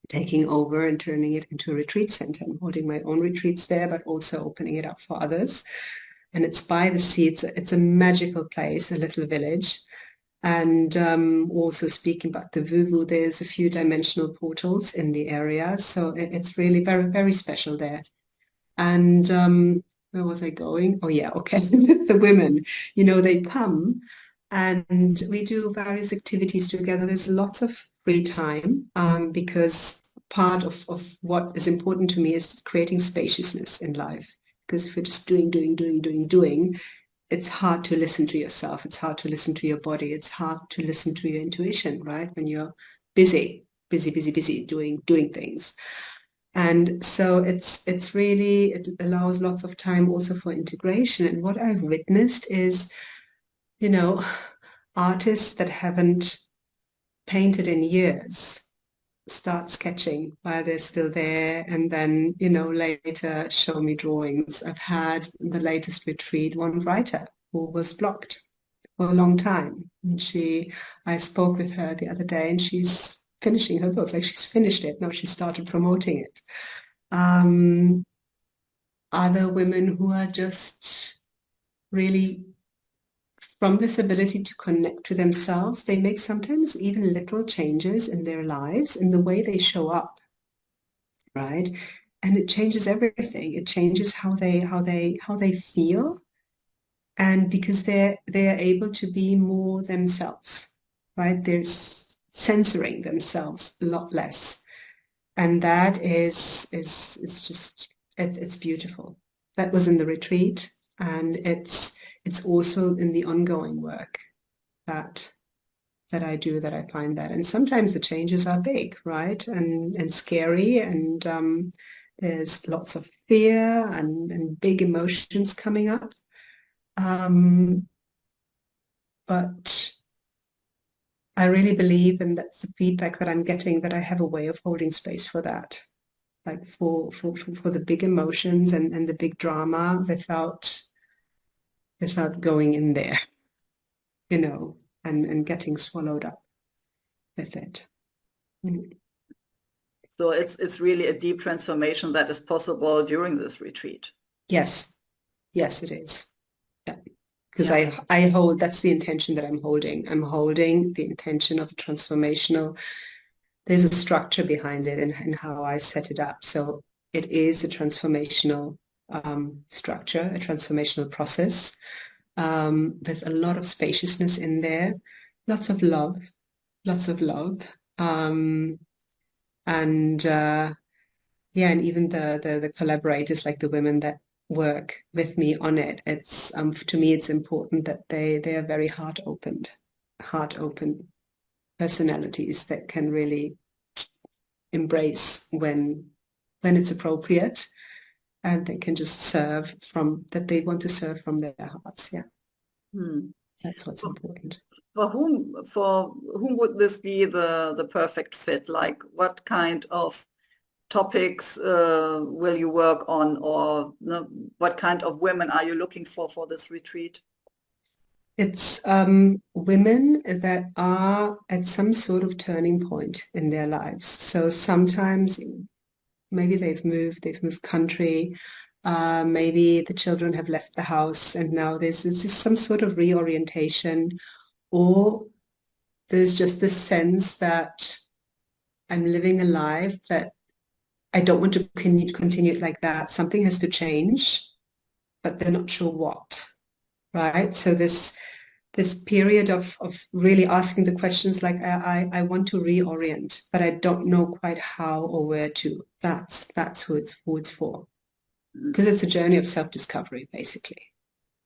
Speaker 2: taking over and turning it into a retreat center. I'm holding my own retreats there, but also opening it up for others. And it's by the sea. It's a magical place, a little village. And also speaking about the woo-woo, there's a few dimensional portals in the area. So it's really very, very special there. And where was I going? Oh, yeah, okay. The women, you know, they come and we do various activities together. There's lots of free time because part of what is important to me is creating spaciousness in life. Because if you're just doing, it's hard to listen to yourself. It's hard to listen to your body. It's hard to listen to your intuition, right? When you're busy doing things. And so it allows lots of time also for integration. And what I've witnessed is, you know, artists that haven't painted in years start sketching while they're still there, and then, you know, later show me drawings. I've had in the latest retreat one writer who was blocked for a long time. And I spoke with her the other day, and she's finishing her book, like she's finished it. Now she started promoting it. Other women who are just really from this ability to connect to themselves, they make sometimes even little changes in their lives, in the way they show up, right? And it changes everything. It changes how they feel, and because they're able to be more themselves, right? They're censoring themselves a lot less, and that is just it's beautiful. That was in the retreat, and it's also in the ongoing work that I do, that I find that. And sometimes the changes are big, right? And scary, and there's lots of fear and big emotions coming up. But I really believe, and that's the feedback that I'm getting, that I have a way of holding space for that, like for the big emotions and the big drama without going in there, you know, and getting swallowed up with it. Mm.
Speaker 1: So it's really a deep transformation that is possible during this retreat.
Speaker 2: Yes, yes, it is. Yeah. Because I hold, that's the intention that I'm holding. I'm holding the intention of a transformational, there's a structure behind it and how I set it up. So it is a transformational structure, a transformational process with a lot of spaciousness in there, lots of love, lots of love. And yeah, and even the collaborators, like the women that work with me on it, it's to me it's important that they are very heart open personalities that can really embrace when it's appropriate, and they can just serve from that, they want to serve from their hearts. Yeah. That's what's important.
Speaker 1: For whom would this be the perfect fit? Like, what kind of topics will you work on, or what kind of women are you looking for this retreat?
Speaker 2: It's women that are at some sort of turning point in their lives. So sometimes maybe they've moved country, Maybe the children have left the house and now there's just some sort of reorientation, or there's just this sense that I'm living a life that I don't want to continue it like that. Something has to change, but they're not sure what, right? So this period of really asking the questions like I want to reorient, but I don't know quite how or where to. That's who it's for. Because it's a journey of self-discovery, basically,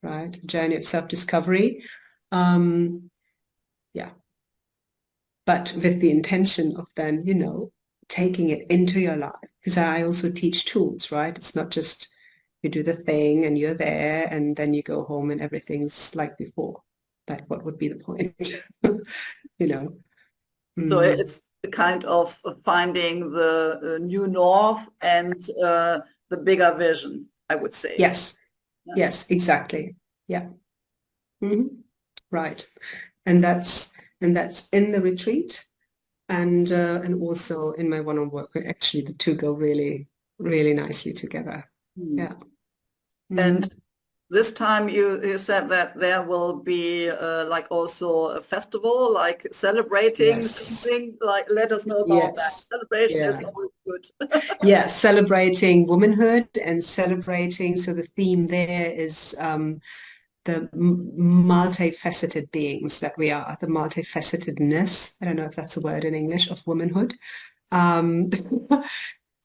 Speaker 2: right? A journey of self-discovery. Yeah. But with the intention of then, taking it into your life. Because I also teach tools, right? It's not just you do the thing and you're there and then you go home and everything's like before. Like, what would be the point? you know?
Speaker 1: So it's the kind of finding the new north and the bigger vision, I would say.
Speaker 2: Yes. Yeah. Yes, exactly. Yeah. Mm-hmm. Right. And that's in the retreat and also in my one-on work. Actually, the two go really, really nicely together. Yeah.
Speaker 1: And this time you said that there will be like also a festival, like celebrating something. Like, let us know about that. Celebration is always good.
Speaker 2: Yeah, celebrating womanhood and celebrating. So the theme there is the multifaceted beings that we are, the multifacetedness. I don't know if that's a word in English, of womanhood.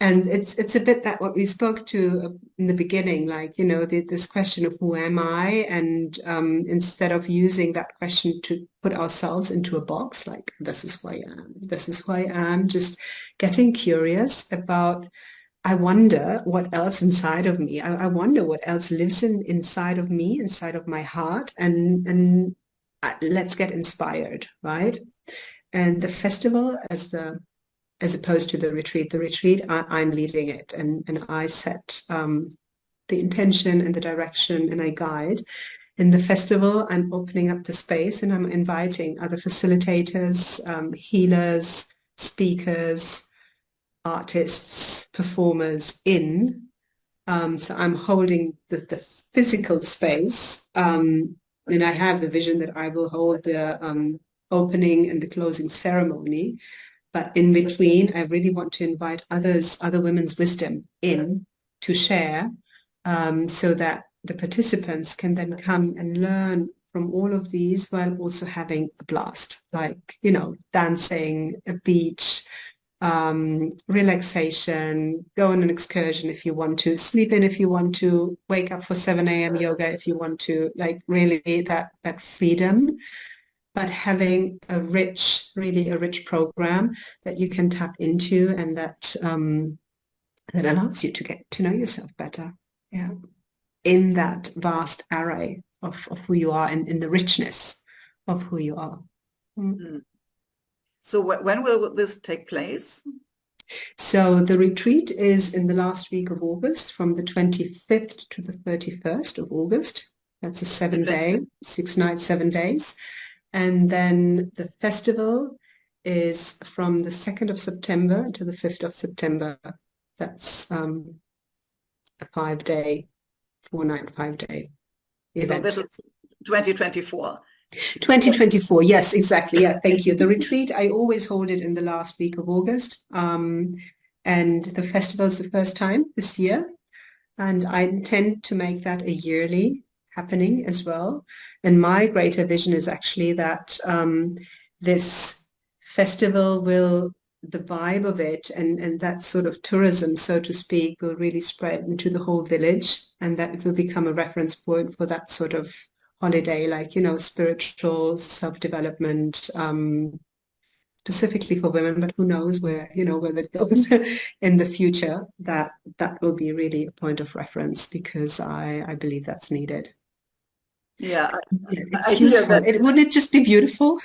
Speaker 2: And it's a bit that what we spoke to in the beginning, like, this question of who am I? And instead of using that question to put ourselves into a box, like, this is who I am, this is who I am, just getting curious about, I wonder what else inside of me. I wonder what else lives inside of me, inside of my heart, and let's get inspired, right? And the festival, as opposed to the retreat, I'm leading it, and I set the intention and the direction, and I guide. In the festival, I'm opening up the space and I'm inviting other facilitators, healers, speakers, artists, performers in. So I'm holding the physical space, and I have the vision that I will hold the opening and the closing ceremony. But in between, I really want to invite other women's wisdom in to share, so that the participants can then come and learn from all of these while also having a blast, like, dancing, a beach, relaxation, go on an excursion if you want to, sleep in if you want to, wake up for 7 a.m. yoga if you want to, like, really that freedom, but having really a rich program that you can tap into, and that allows you to get to know yourself better. Yeah. In that vast array of who you are, and in the richness of who you are.
Speaker 1: So when will this take place?
Speaker 2: So the retreat is in the last week of August, from the 25th to the 31st of August. That's a 7-day, 6 nights, 7 days. And then the festival is from the 2nd of September to the 5th of September. That's a 5-day, 4-night, 5-day event.
Speaker 1: So this is 2024.
Speaker 2: 2024, yes, exactly. Yeah, thank you. The retreat, I always hold it in the last week of August. And the festival is the first time this year. And I intend to make that a yearly happening as well. And my greater vision is actually that this festival the vibe of it and that sort of tourism, so to speak, will really spread into the whole village, and that it will become a reference point for that sort of holiday, like, spiritual self-development, specifically for women, but who knows where that goes in the future. That will be really a point of reference, because I believe that's needed.
Speaker 1: Yeah,
Speaker 2: it's useful. Wouldn't it just be beautiful,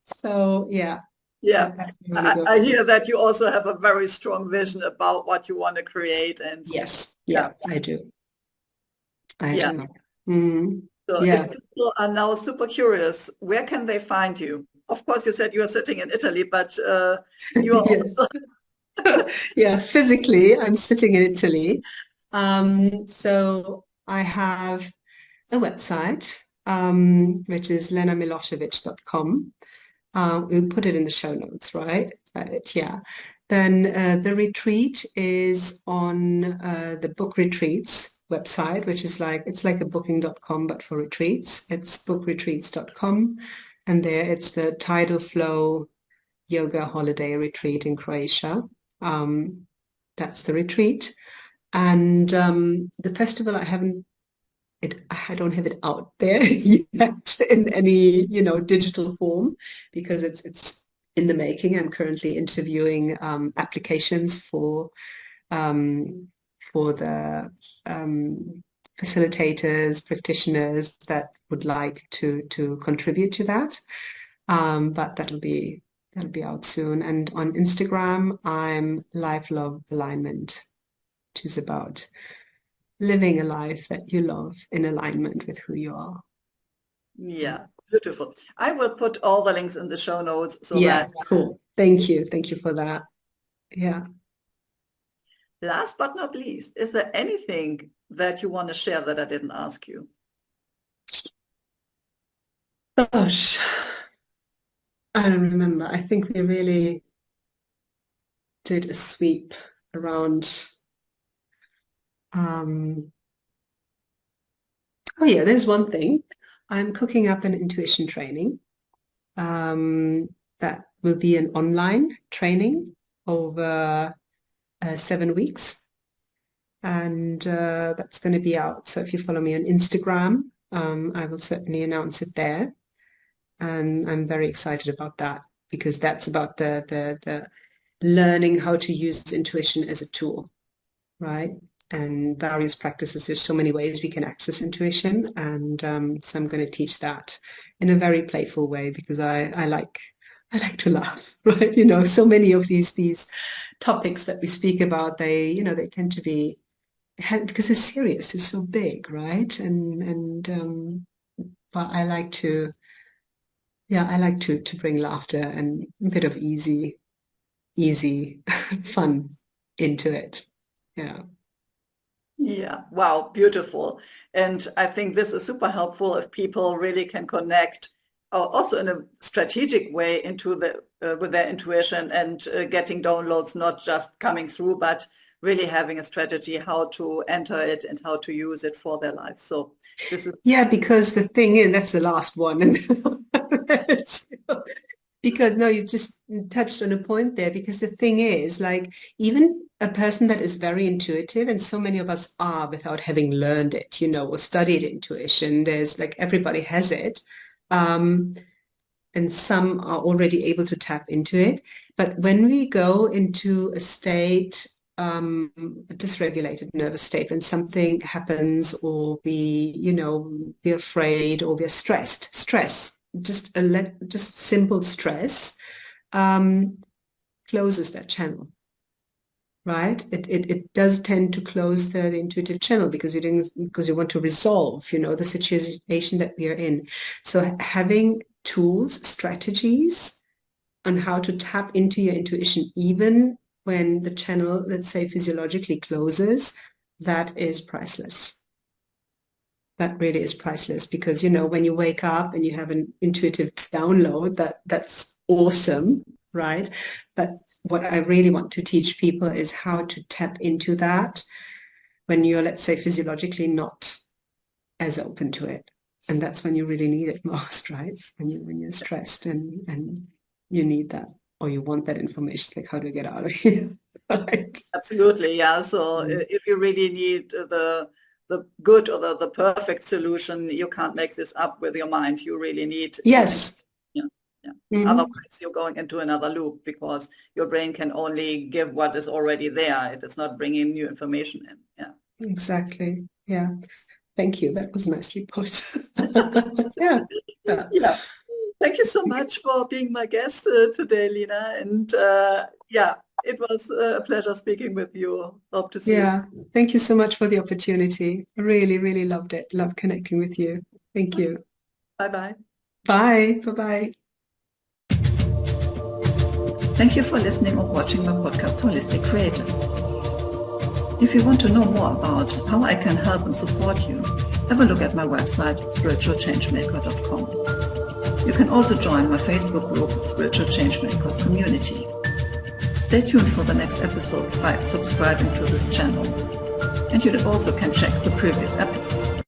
Speaker 2: So yeah.
Speaker 1: Yeah, I hear that you also have a very strong vision about what you want to create. And
Speaker 2: yes, yeah, I do. I do.
Speaker 1: So if people are now super curious, where can they find you? Of course, you said you are sitting in Italy, but you are
Speaker 2: yes. Yeah, physically, I'm sitting in Italy. So I have a website, which is lenamiloschevic.com. We'll put it in the show notes, right? Yeah. Then the retreat is on the book retreats website, which is it's like a booking.com, but for retreats. It's bookretreats.com. And there it's the tidal flow yoga holiday retreat in Croatia. That's the retreat. And the festival, I don't have it out there yet in any, digital form because it's in the making. I'm currently interviewing applications for the facilitators, practitioners that would like to contribute to that. But that'll be out soon. And on Instagram, I'm Life Love Alignment, which is about living a life that you love in alignment with who you are.
Speaker 1: Yeah, beautiful. I will put all the links in the show notes so
Speaker 2: that cool. Thank you for that. Yeah.
Speaker 1: Last but not least, is there anything that you want to share that I didn't ask you?
Speaker 2: Gosh, I don't remember. I think we really did a sweep around oh yeah, there's one thing. I'm cooking up an intuition training that will be an online training over 7 weeks. And that's going to be out. So if you follow me on Instagram, I will certainly announce it there. And I'm very excited about that because that's about the learning how to use intuition as a tool, right? And various practices. There's so many ways we can access intuition. And so I'm going to teach that in a very playful way because I like to laugh, right? So many of these topics that we speak about, they tend to be, because they're serious, they're so big, right? But I like to bring laughter and a bit of easy fun into it. Yeah.
Speaker 1: Yeah, wow, beautiful. And I think this is super helpful if people really can connect also in a strategic way into with their intuition and getting downloads, not just coming through, but really having a strategy how to enter it and how to use it for their life. So this is
Speaker 2: because the thing is, that's the last one. Because no, you just touched on a point there, because the thing is, even a person that is very intuitive, and so many of us are without having learned it, or studied intuition, there's everybody has it. And some are already able to tap into it. But when we go into a state, a dysregulated nervous state, when something happens or we're afraid or we're stress, just simple stress, closes that channel, right? It does tend to close the intuitive channel because you want to resolve, the situation that we are in. So having tools, strategies on how to tap into your intuition, even when the channel, let's say, physiologically closes, that is priceless. That really is priceless because, when you wake up and you have an intuitive download, that's awesome, right? But what I really want to teach people is how to tap into that when you're, let's say, physiologically not as open to it. And that's when you really need it most, right? When you're stressed and you need that, or you want that information, like how to get out of here. Right?
Speaker 1: Absolutely, yeah. So if you really need the good or the perfect solution, you can't make this up with your mind. You really need
Speaker 2: yes.
Speaker 1: Yeah. Otherwise, you're going into another loop because your brain can only give what is already there. It is not bringing new information in. Yeah.
Speaker 2: Exactly. Yeah. Thank you. That was nicely put. Yeah.
Speaker 1: Yeah. Thank you so much for being my guest today, Lena. And it was a pleasure speaking with you. Hope to see you.
Speaker 2: Thank you so much for the opportunity. I really, really loved it. Loved connecting with you. Thank you.
Speaker 1: Bye-bye.
Speaker 2: Bye. Bye-bye.
Speaker 1: Thank you for listening or watching my podcast, Holistic Creators. If you want to know more about how I can help and support you, have a look at my website, spiritualchangemaker.com. You can also join my Facebook group, Spiritual Changemakers Community. Stay tuned for the next episode by subscribing to this channel. And you also can check the previous episodes.